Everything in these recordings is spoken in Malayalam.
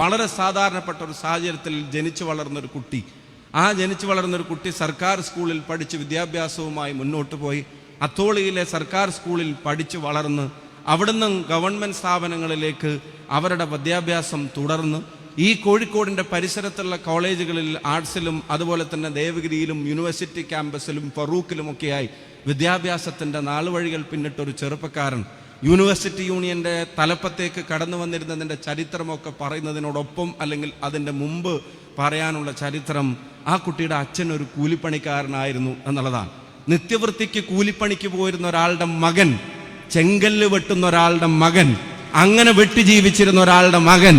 വളരെ സാധാരണപ്പെട്ട ഒരു സാഹചര്യത്തിൽ ജനിച്ചു വളർന്നൊരു കുട്ടി സർക്കാർ സ്കൂളിൽ പഠിച്ച് വിദ്യാഭ്യാസവുമായി മുന്നോട്ട് പോയി. അത്തോളിയിലെ സർക്കാർ സ്കൂളിൽ പഠിച്ച് വളർന്ന് അവിടുന്ന് ഗവൺമെൻറ് സ്ഥാപനങ്ങളിലേക്ക് അവരുടെ വിദ്യാഭ്യാസം തുടർന്ന് ഈ കോഴിക്കോടിൻ്റെ പരിസരത്തുള്ള കോളേജുകളിൽ ആർട്സിലും അതുപോലെ തന്നെ ദേവഗിരിയിലും യൂണിവേഴ്സിറ്റി ക്യാമ്പസിലും ഫറൂഖിലുമൊക്കെയായി വിദ്യാഭ്യാസത്തിൻ്റെ നാളുവഴികൾ പിന്നിട്ടൊരു ചെറുപ്പക്കാരൻ യൂണിവേഴ്സിറ്റി യൂണിയൻ്റെ തലപ്പത്തേക്ക് കടന്നു വന്നിരുന്നതിൻ്റെ ചരിത്രമൊക്കെ പറയുന്നതിനോടൊപ്പം അല്ലെങ്കിൽ അതിൻ്റെ മുമ്പ് പറയാനുള്ള ചരിത്രം, ആ കുട്ടിയുടെ അച്ഛൻ ഒരു കൂലിപ്പണിക്കാരനായിരുന്നു എന്നുള്ളതാണ്. നിത്യവൃത്തിക്ക് കൂലിപ്പണിക്ക് പോയിരുന്ന ഒരാളുടെ മകൻ, ചെങ്കല്ല് വെട്ടുന്ന ഒരാളുടെ മകൻ, അങ്ങനെ വെട്ടി ജീവിച്ചിരുന്ന ഒരാളുടെ മകൻ,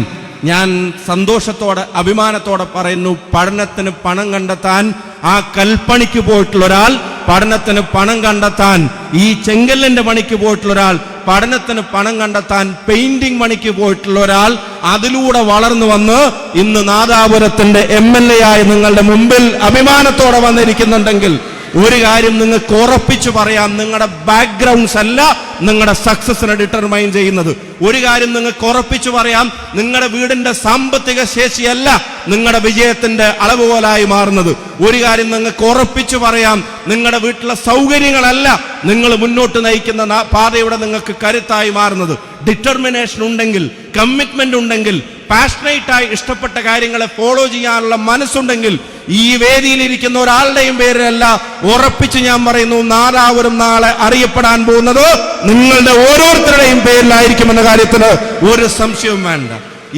ഞാൻ സന്തോഷത്തോടെ അഭിമാനത്തോടെ പറയുന്നു, പഠനത്തിന് പണം കണ്ടെത്താൻ ആ കൽപ്പണിക്ക് പോയിട്ടുള്ള ഒരാൾ, പഠനത്തിന് പണം കണ്ടെത്താൻ ഈ ചെങ്കല്ലിന്റെ പണിക്ക് പോയിട്ടുള്ള ഒരാൾ, പഠനത്തിന് പണം കണ്ടെത്താൻ പെയിന്റിംഗ് പണിക്ക് പോയിട്ടുള്ള ഒരാൾ, അതിലൂടെ വളർന്നു വന്ന് ഇന്ന് നാദാപുരത്തിന്റെ MLA ആയി നിങ്ങളുടെ മുമ്പിൽ അഭിമാനത്തോടെ വന്നിരിക്കുന്നുണ്ടെങ്കിൽ ഒരു കാര്യം നിങ്ങൾക്ക് ഉറപ്പിച്ചു പറയാം, നിങ്ങളുടെ ബാക്ക്ഗ്രൗണ്ട്സ് അല്ല നിങ്ങളുടെ സക്സസിനെ ഡിറ്റർമൈൻ ചെയ്യുന്നത്. ഒരു കാര്യം നിങ്ങൾക്ക് ഉറപ്പിച്ചു പറയാം, നിങ്ങളുടെ വീടിന്റെ സാമ്പത്തിക ശേഷിയല്ല നിങ്ങളുടെ വിജയത്തിന്റെ അളവുകോലായി മാറുന്നത്. ഒരു കാര്യം നിങ്ങൾക്ക് ഉറപ്പിച്ചു പറയാം, നിങ്ങളുടെ വീട്ടിലെ സൗകര്യങ്ങളല്ല നിങ്ങൾ മുന്നോട്ട് നയിക്കുന്ന പാതയുടെ നിങ്ങൾക്ക് കരുത്തായി മാറുന്നത്. ഡിറ്റർമിനേഷൻ ഉണ്ടെങ്കിൽ, കമ്മിറ്റ്മെന്റ് ഉണ്ടെങ്കിൽ, പാഷനേറ്റായി ഇഷ്ടപ്പെട്ട കാര്യങ്ങളെ ഫോളോ ചെയ്യാനുള്ള മനസ്സുണ്ടെങ്കിൽ ഈ വേദിയിലിരിക്കുന്ന ഒരാളുടെയും പേരിലല്ല, ഉറപ്പിച്ച് ഞാൻ പറയുന്നു, നാദാപുരം നാളെ അറിയപ്പെടാൻ പോകുന്നത് നിങ്ങളുടെ ഓരോരുത്തരുടെയും പേരിലായിരിക്കുമെന്ന കാര്യത്തിന് ഒരു സംശയവും വേണ്ട.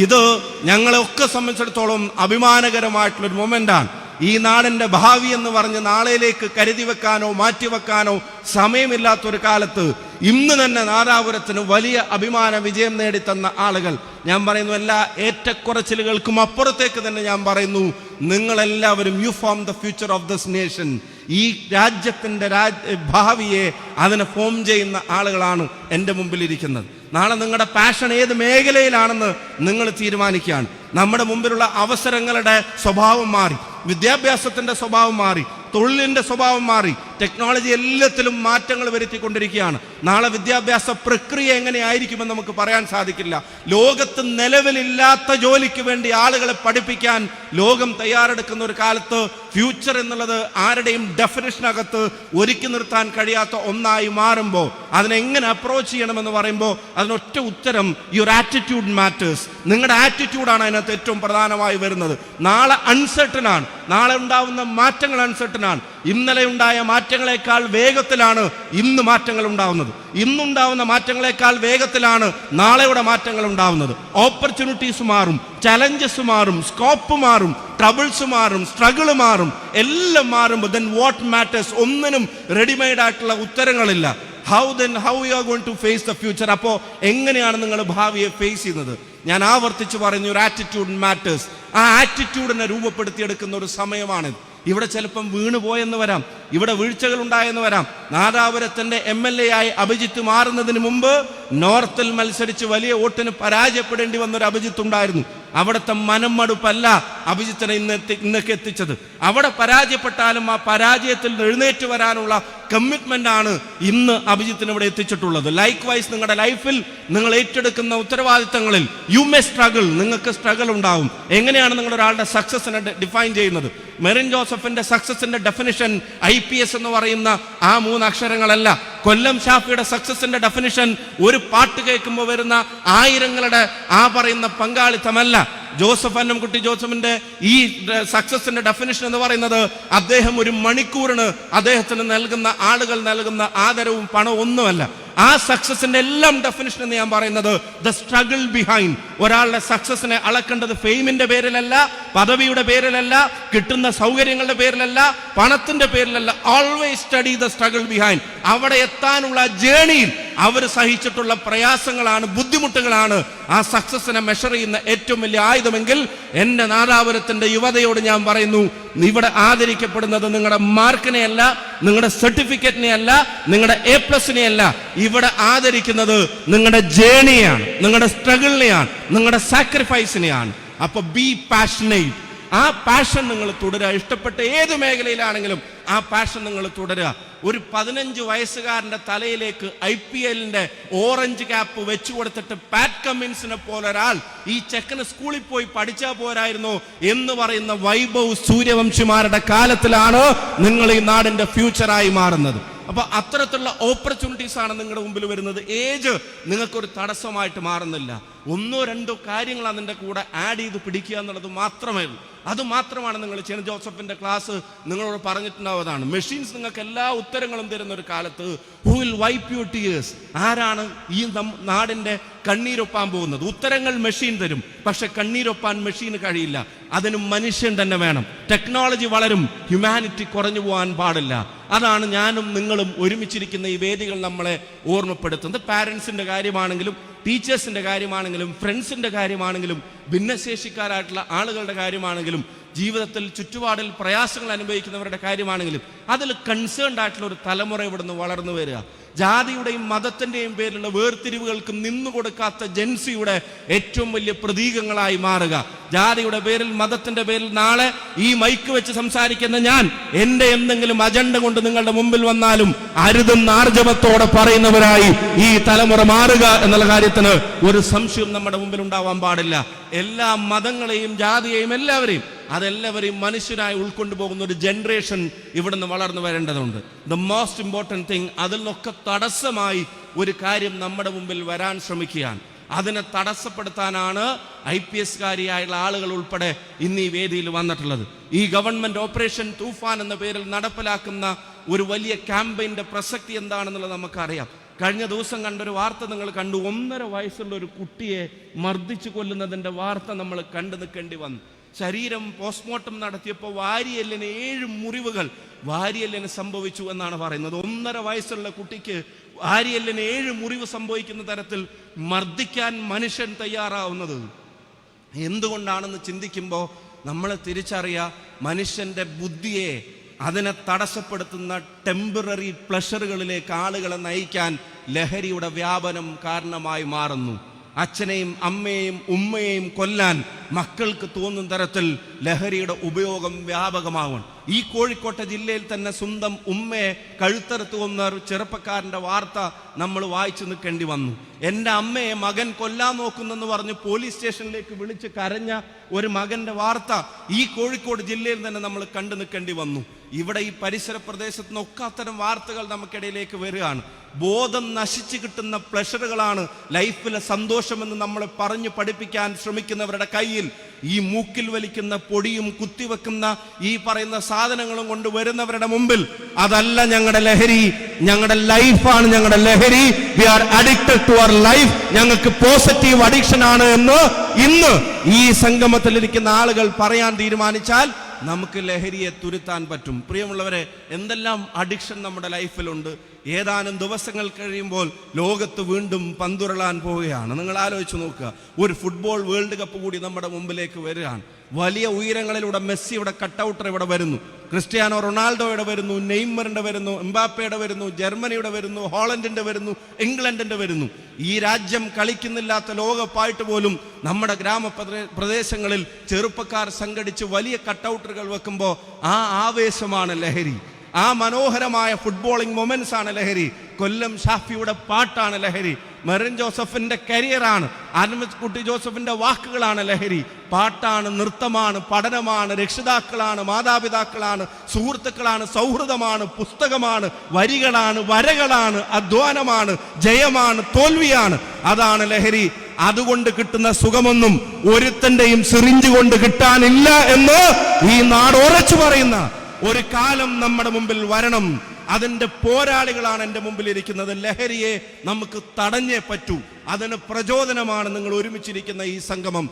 ഇത് ഞങ്ങളെയൊക്കെ സംബന്ധിച്ചിടത്തോളം അഭിമാനകരമായിട്ടുള്ളൊരു മൊമെന്റാണ്. ഈ നാടിന്റെ ഭാവി എന്ന് പറഞ്ഞ് നാളെയിലേക്ക് കരുതി വെക്കാനോ മാറ്റിവെക്കാനോ സമയമില്ലാത്തൊരു കാലത്ത് ഇന്ന് തന്നെ നാദാപുരത്തിന് വലിയ അഭിമാന വിജയം നേടിത്തന്ന ആളുകൾ, ഞാൻ പറയുന്നു, എല്ലാ ഏറ്റക്കുറച്ചിലുകൾക്കും അപ്പുറത്തേക്ക് തന്നെ ഞാൻ പറയുന്നു, നിങ്ങളെല്ലാവരും you form the future of this nation. ഈ രാജ്യത്തിന്റെ ഭാവിയെ അതിനെ ഫോം ചെയ്യുന്ന ആളുകളാണ് എൻ്റെ മുമ്പിലിരിക്കുന്നത്. നാളെ നിങ്ങളുടെ പാഷൻ ഏത് മേഖലയിലാണെന്ന് നിങ്ങൾ തീരുമാനിക്കുകയാണ്. നമ്മുടെ മുമ്പിലുള്ള അവസരങ്ങളുടെ സ്വഭാവം മാറി, വിദ്യാഭ്യാസത്തിന്റെ സ്വഭാവം മാറി, തൊഴിലിന്റെ സ്വഭാവം മാറി, ടെക്നോളജി എല്ലാത്തിലും മാറ്റങ്ങൾ വരുത്തിക്കൊണ്ടിരിക്കുകയാണ്. നാളെ വിദ്യാഭ്യാസ പ്രക്രിയ എങ്ങനെയായിരിക്കുമെന്ന് നമുക്ക് പറയാൻ സാധിക്കില്ല. ലോകത്ത് നിലവിലില്ലാത്ത ജോലിക്ക് വേണ്ടി ആളുകളെ പഠിപ്പിക്കാൻ ലോകം തയ്യാറെടുക്കുന്ന ഒരു കാലത്ത് ഫ്യൂച്ചർ എന്നുള്ളത് ആരുടെയും ഡെഫിനിഷനകത്ത് ഒരുക്കി നിർത്താൻ കഴിയാത്ത ഒന്നായി മാറുമ്പോൾ അതിനെങ്ങനെ അപ്രോച്ച് ചെയ്യണമെന്ന് പറയുമ്പോൾ അതിനൊറ്റ ഉത്തരം, യുവർ ആറ്റിറ്റ്യൂഡ് മാറ്റേഴ്സ്. നിങ്ങളുടെ ആറ്റിറ്റ്യൂഡാണ് അതിനകത്ത് ഏറ്റവും പ്രധാനമായി വരുന്നത്. നാളെ അൺസർട്ടൺ ആണ്, നാളെ ഉണ്ടാവുന്ന മാറ്റങ്ങൾ അൺസർട്ടൺ ആണ്. ഇന്നലെ ഉണ്ടായ മാറ്റങ്ങളെക്കാൾ വേഗത്തിലാണ് ഇന്ന് മാറ്റങ്ങൾ ഉണ്ടാവുന്നത്. ഇന്നുണ്ടാവുന്ന മാറ്റങ്ങളെക്കാൾ വേഗത്തിലാണ് നാളെയുടെ മാറ്റങ്ങൾ ഉണ്ടാവുന്നത്. ഓപ്പർച്യൂണിറ്റീസ് മാറും, ചലഞ്ചസ് മാറും, സ്കോപ്പ് മാറും, ട്രബിൾസ് മാറും, സ്ട്രഗിൾ മാറും, എല്ലാം മാറുമ്പോൾ then what matters? ഒന്നിനും റെഡിമെയ്ഡ് ആയിട്ടുള്ള ഉത്തരങ്ങളില്ല. how you are going to face the future? അപ്പോൾ എങ്ങനെയാണ് നിങ്ങൾ ഭാവിയെ ഫേസ് ചെയ്യുന്നത്? ഞാൻ ആവർത്തിച്ച് പറഞ്ഞു, ഒരു ആറ്റിറ്റ്യൂഡ് മാറ്റേഴ്സ്. ആ ആറ്റിറ്റ്യൂഡിനെ രൂപപ്പെടുത്തിയെടുക്കുന്ന ഒരു സമയമാണിത്. ഇവിടെ ചിലപ്പം വീണുപോയെന്ന് വരാം, ഇവിടെ വീഴ്ചകൾ ഉണ്ടായെന്ന് വരാം. നാദാപുരത്തിന്റെ MLA ആയി അഭിജിത്ത് മാറുന്നതിന് മുമ്പ് നോർത്തിൽ മത്സരിച്ച് വലിയ വോട്ടിന് പരാജയപ്പെടേണ്ടി വന്നൊരു അഭിജിത്ത് ഉണ്ടായിരുന്നു. അവിടുത്തെ മനംമടുപ്പല്ല അഭിജിത്തിനെ ഇന്നൊക്കെ എത്തിച്ചത്. അവിടെ പരാജയപ്പെട്ടാലും ആ പരാജയത്തിൽ എഴുന്നേറ്റ് വരാനുള്ള കമ്മിറ്റ്മെന്റ് ആണ് ഇന്ന് അഭിജിത്തിനെ ഇവിടെ എത്തിച്ചിട്ടുള്ളത്. ലൈക്ക് വൈസ് നിങ്ങളുടെ ലൈഫിൽ നിങ്ങൾ ഏറ്റെടുക്കുന്ന ഉത്തരവാദിത്തങ്ങളിൽ യു മേ സ്ട്രഗിൾ, നിങ്ങൾക്ക് സ്ട്രഗിൾ ഉണ്ടാവും. എങ്ങനെയാണ് നിങ്ങൾ ഒരാളുടെ സക്സസിനെ ഡിഫൈൻ ചെയ്യുന്നത്? മെറിൻ ജോസഫിന്റെ സക്സസിന്റെ ഡെഫിനിഷൻ IPS എന്ന് പറയുന്ന ആ 3 അക്ഷരങ്ങളല്ല. കൊല്ലം ഷാഫിയുടെ സക്സസിന്റെ ഡെഫിനിഷൻ ഒരു പാട്ട് കേൾക്കുമ്പോൾ വരുന്ന ആയിരങ്ങളുടെ ആ പറയുന്ന പങ്കാളിത്തമല്ല. ജോസഫ് അന്നംകുട്ടി ജോസഫിന്റെ ഈ സക്സസിന്റെ ഡെഫിനിഷൻ എന്ന് പറയുന്നത് അദ്ദേഹം ഒരു മണിക്കൂറിന് അദ്ദേഹത്തിന് നൽകുന്ന ആളുകൾ നൽകുന്ന ആദരവും പണവും ഒന്നുമല്ല. ആ സക്സസിന്റെ എല്ലാം ഡെഫിനിഷൻ എന്ന് ഞാൻ പറയുന്നത് ദ സ്ട്രഗിൾ ബിഹൈൻഡ്. ഒരാളുടെ സക്സസിനെ അളക്കേണ്ടത് ഫെയിമിന്റെ പേരിലല്ല, പദവിയുടെ പേരിലല്ല, കിട്ടുന്ന സൗകര്യങ്ങളുടെ പേരിലല്ല, പണത്തിന്റെ പേരിലല്ല. Always study the struggle behind. അവിടെ എത്താനുള്ള ജേണിയിൽ അവർ സഹിച്ചിട്ടുള്ള പ്രയാസങ്ങളാണ്, ബുദ്ധിമുട്ടുകളാണ് ആ സക്സസിനെ മെഷർ ചെയ്യുന്ന ഏറ്റവും വലിയ ആയുധമെങ്കിൽ എൻ്റെ നാദാപുരത്തിന്റെ യുവതയോട് ഞാൻ പറയുന്നു, ഇവിടെ ആദരിക്കപ്പെടുന്നത് നിങ്ങളുടെ മാർക്കിനെയല്ല, നിങ്ങളുടെ സർട്ടിഫിക്കറ്റിനെയല്ല, നിങ്ങളുടെ A+നെയല്ല. ഇവിടെ ആദരിക്കുന്നത് നിങ്ങളുടെ ജേണിയാണ്, നിങ്ങളുടെ സ്ട്രഗിളിനെയാണ്, നിങ്ങളുടെ സാക്രിഫൈസിനെയാണ്. അപ്പൊ ബി പാഷനേറ്റ്. ആ പാഷൻ നിങ്ങൾ തുടരുക. ഇഷ്ടപ്പെട്ട ഏത് മേഖലയിലാണെങ്കിലും ആ പാഷൻ നിങ്ങൾ തുടരുക. ഒരു 15 വയസ്സുകാരന്റെ തലയിലേക്ക് IPLന്റെ ഓറഞ്ച് ക്യാപ്പ് വെച്ചു കൊടുത്തിട്ട് പാറ്റ് കമ്മിൻസിനെ പോലെ ഒരാൾ ഈ ചെക്കന് സ്കൂളിൽ പോയി പഠിച്ചാൽ പോരായിരുന്നോ എന്ന് പറയുന്ന വൈഭവ് സൂര്യവംശിമാരുടെ കാലത്തിലാണ് നിങ്ങൾ ഈ നാടിന്റെ ഫ്യൂച്ചറായി മാറുന്നത്. അപ്പൊ അത്തരത്തിലുള്ള ഓപ്പർച്യൂണിറ്റീസ് ആണ് നിങ്ങളുടെ മുമ്പിൽ വരുന്നത്. ഏജ് നിങ്ങൾക്കൊരു തടസ്സമായിട്ട് മാറുന്നില്ല. 1-2 കാര്യങ്ങൾ അതിൻ്റെ കൂടെ ആഡ് ചെയ്ത് പിടിക്കുക എന്നുള്ളത് മാത്രമേ ഉള്ളൂ. അത് മാത്രമാണ് നിങ്ങൾ ചെയ്യുന്നത്. ജോസഫിന്റെ ക്ലാസ് നിങ്ങളോട് പറഞ്ഞിട്ടുണ്ടാവുന്നതാണ്. മെഷീൻസ് നിങ്ങൾക്ക് എല്ലാ ഉത്തരങ്ങളും തരുന്ന ഒരു കാലത്ത് who will wipe your tears? ആരാണ് ഈ നാടിന്റെ കണ്ണീരൊപ്പാൻ പോകുന്നത്? ഉത്തരങ്ങൾ മെഷീൻ തരും, പക്ഷെ കണ്ണീരൊപ്പാൻ മെഷീന് കഴിയില്ല. അതിന് മനുഷ്യൻ തന്നെ വേണം. ടെക്നോളജി വളരും, ഹ്യൂമാനിറ്റി കുറഞ്ഞു പോകാൻ പാടില്ല. അതാണ് ഞാനും നിങ്ങളും ഒരുമിച്ചിരിക്കുന്ന ഈ വേദികൾ നമ്മളെ ഓർമ്മപ്പെടുത്തുന്നത്. പാരൻസിന്റെ കാര്യമാണെങ്കിലും ടീച്ചേഴ്സിന്റെ കാര്യമാണെങ്കിലും ഫ്രണ്ട്സിന്റെ കാര്യമാണെങ്കിലും ഭിന്നശേഷിക്കാരായിട്ടുള്ള ആളുകളുടെ കാര്യമാണെങ്കിലും ജീവിതത്തിൽ ചുറ്റുപാടിൽ പ്രയാസങ്ങൾ അനുഭവിക്കുന്നവരുടെ കാര്യമാണെങ്കിലും അതിൽ കൺസേൺഡ് ആയിട്ടുള്ള ഒരു തലമുറ ഇവിടുന്ന് വളർന്നു വരിക. ജാതിയുടെയും മതത്തിന്റെയും പേരിലുള്ള വേർതിരിവുകൾക്ക് നിന്നുകൊടുക്കാത്ത ജെൻസിയുടെ ഏറ്റവും വലിയ പ്രതീകങ്ങളായി മാറുക. ജാതിയുടെ പേരിൽ മതത്തിന്റെ പേരിൽ നാളെ ഈ മൈക്ക് വെച്ച് സംസാരിക്കുന്ന ഞാൻ എന്റെ എന്തെങ്കിലും അജണ്ട കൊണ്ട് നിങ്ങളുടെ മുമ്പിൽ വന്നാലും അരുതെന്ന് ആർജവത്തോടെ പറയുന്നവരായി ഈ തലമുറ മാറുക എന്നുള്ള കാര്യത്തിന് ഒരു സംശയം നമ്മുടെ മുമ്പിൽ ഉണ്ടാവാൻ പാടില്ല. എല്ലാ മതങ്ങളെയും ജാതിയെയും അതെല്ലാവരെയും മനുഷ്യനായി ഉൾക്കൊണ്ടു പോകുന്ന ഒരു ജനറേഷൻ ഇവിടുന്ന് വളർന്നു വരേണ്ടതുണ്ട്. ദ മോസ്റ്റ് ഇമ്പോർട്ടൻറ്റ് തിങ്, അതിൽ നിന്നൊക്കെ തടസ്സമായി ഒരു കാര്യം നമ്മുടെ മുമ്പിൽ വരാൻ ശ്രമിക്കുകയാണ്. അതിനെ തടസ്സപ്പെടുത്താനാണ് IPS-കാരിയായുള്ള ആളുകൾ ഉൾപ്പെടെ ഇന്ന് ഈ വേദിയിൽ വന്നിട്ടുള്ളത്. ഈ ഗവൺമെന്റ് ഓപ്പറേഷൻ തൂഫാൻ എന്ന പേരിൽ നടപ്പിലാക്കുന്ന ഒരു വലിയ ക്യാമ്പയിന്റെ പ്രസക്തി എന്താണെന്നുള്ളത് നമുക്കറിയാം. കഴിഞ്ഞ ദിവസം കണ്ടൊരു വാർത്ത നിങ്ങൾ കണ്ടു. 1.5 വയസ്സുള്ള ഒരു കുട്ടിയെ മർദ്ദിച്ചു കൊല്ലുന്നതിന്റെ വാർത്ത നമ്മൾ കണ്ടു നിൽക്കേണ്ടി വന്നു. ശരീരം പോസ്റ്റ്മോർട്ടം നടത്തിയപ്പോൾ വാരിയെല്ലിന് 7 മുറിവുകൾ വാരിയെല്ലിന് സംഭവിച്ചു എന്നാണ് പറയുന്നത്. 1.5 വയസ്സുള്ള കുട്ടിക്ക് വാരിയെല്ലിന് 7 മുറിവ് സംഭവിക്കുന്ന തരത്തിൽ മർദ്ദിക്കാൻ മനുഷ്യൻ തയ്യാറാവുന്നത് എന്തുകൊണ്ടാണെന്ന് ചിന്തിക്കുമ്പോൾ നമ്മൾ തിരിച്ചറിയാം, മനുഷ്യന്റെ ബുദ്ധിയെ അതിനെ തടസ്സപ്പെടുത്തുന്ന ടെമ്പററി പ്ലഷറുകളിലേക്ക് ആളുകളെ നയിക്കാൻ ലഹരിയുടെ വ്യാപനം കാരണമായി മാറുന്നു. അച്ഛനെയും അമ്മയെയും ഉമ്മയെയും കൊല്ലാൻ മക്കൾക്ക് തോന്നുന്ന തരത്തിൽ ലഹരിയുടെ ഉപയോഗം വ്യാപകമാവണം. ഈ കോഴിക്കോട്ടെ ജില്ലയിൽ തന്നെ സ്വന്തം ഉമ്മയെ കഴുത്തറുത്ത് കൊന്ന ഒരു ചെറുപ്പക്കാരൻ്റെ വാർത്ത നമ്മൾ വായിച്ചു നിൽക്കേണ്ടി വന്നു. എൻ്റെ അമ്മയെ മകൻ കൊല്ലാൻ നോക്കുന്നെന്ന് പറഞ്ഞ് പോലീസ് സ്റ്റേഷനിലേക്ക് വിളിച്ച് കരഞ്ഞ ഒരു മകൻ്റെ വാർത്ത ഈ കോഴിക്കോട് ജില്ലയിൽ തന്നെ നമ്മൾ കണ്ടു നിൽക്കേണ്ടി വന്നു. ഇവിടെ ഈ പരിസര പ്രദേശത്ത് നിന്നൊക്കെ അത്തരം വാർത്തകൾ നമുക്കിടയിലേക്ക് വരികയാണ്. ബോധം നശിച്ചു കിട്ടുന്ന പ്ലഷറുകളാണ് ലൈഫിലെ സന്തോഷമെന്ന് നമ്മളെ പറഞ്ഞു പഠിപ്പിക്കാൻ ശ്രമിക്കുന്നവരുടെ കയ്യിൽ ഈ മൂക്കിൽ വലിക്കുന്ന പൊടിയും കുത്തിവെക്കുന്ന ഈ പറയുന്ന സാധനങ്ങളും കൊണ്ട് വരുന്നവരുടെ മുമ്പിൽ അതല്ല ഞങ്ങളുടെ ലഹരി, ഞങ്ങളുടെ ലൈഫാണ് ഞങ്ങളുടെ ലഹരി. We are addicted to our life. ഞങ്ങൾക്ക് പോസിറ്റീവ് അഡിക്ഷൻ ആണ് എന്ന് ഇന്ന് ഈ സംഗമത്തിലിരിക്കുന്ന ആളുകൾ പറയാൻ തീരുമാനിച്ചാൽ നമുക്ക് ലഹരിയെ തുരുത്താൻ പറ്റും. പ്രിയമുള്ളവരെ, എന്തെല്ലാം അഡിക്ഷൻ നമ്മുടെ ലൈഫിലുണ്ട്. ഏതാനും ദിവസങ്ങൾ കഴിയുമ്പോൾ ലോകത്ത് വീണ്ടും പന്തുരളാൻ പോവുകയാണ്. നിങ്ങൾ ആലോചിച്ച് നോക്കുക, ഒരു ഫുട്ബോൾ വേൾഡ് കപ്പ് കൂടി നമ്മുടെ മുമ്പിലേക്ക് വരികയാണ്. വലിയ ഉയരങ്ങളിലൂടെ മെസ്സിയുടെ കട്ടൗട്ടർ ഇവിടെ വരുന്നു, ക്രിസ്ത്യാനോ റൊണാൾഡോയുടെ വരുന്നു, നെയ്മറിന്റെ വരുന്നു, എംബാപ്പയുടെ വരുന്നു, ജർമ്മനിയുടെ വരുന്നു, ഹോളണ്ടിന്റെ വരുന്നു, ഇംഗ്ലണ്ടിന്റെ വരുന്നു. ഈ രാജ്യം കളിക്കുന്നില്ലാത്ത ലോകകപ്പായിട്ട് പോലും നമ്മുടെ ഗ്രാമപ്രദേശങ്ങളിൽ ചെറുപ്പക്കാർ സംഘടിച്ച് വലിയ കട്ടൗട്ടറുകൾ വെക്കുമ്പോൾ ആ ആവേശമാണ് ലഹരി. ആ മനോഹരമായ ഫുട്ബോളിംഗ് മൊമെന്റ്സ് ആണ് ലഹരി. കൊല്ലം ഷാഫിയുടെ പാട്ടാണ് ലഹരി. മെറിൻ ജോസഫിന്റെ കരിയറാണ്. അനമത് കുട്ടി ജോസഫിന്റെ വാക്കുകളാണ് ലഹരി. പാട്ടാണ്, നൃത്തമാണ്, പഠനമാണ്, രക്ഷിതാക്കളാണ്, മാതാപിതാക്കളാണ്, സുഹൃത്തുക്കളാണ്, സൗഹൃദമാണ്, പുസ്തകമാണ്, വരികളാണ്, വരകളാണ്, അധ്വാനമാണ്, ജയമാണ്, തോൽവിയാണ്. അതാണ് ലഹരി. അതുകൊണ്ട് കിട്ടുന്ന സുഖമൊന്നും ഒരുത്തന്റെയും സിറിഞ്ച് കൊണ്ട് കിട്ടാനില്ല എന്ന് ഈ നാട് ഉറച്ചു പറയുന്ന ഒരു കാലം നമ്മുടെ മുമ്പിൽ വരണം. അതിന്റെ പോരാളികളാണ് എൻ്റെ മുമ്പിൽ ഇരിക്കുന്നത്. ലഹരിയെ നമുക്ക് തടഞ്ഞേ പറ്റൂ. അതിന് പ്രചോദനമാണ് നിങ്ങൾ ഒരുമിച്ചിരിക്കുന്ന ഈ സംഗമം.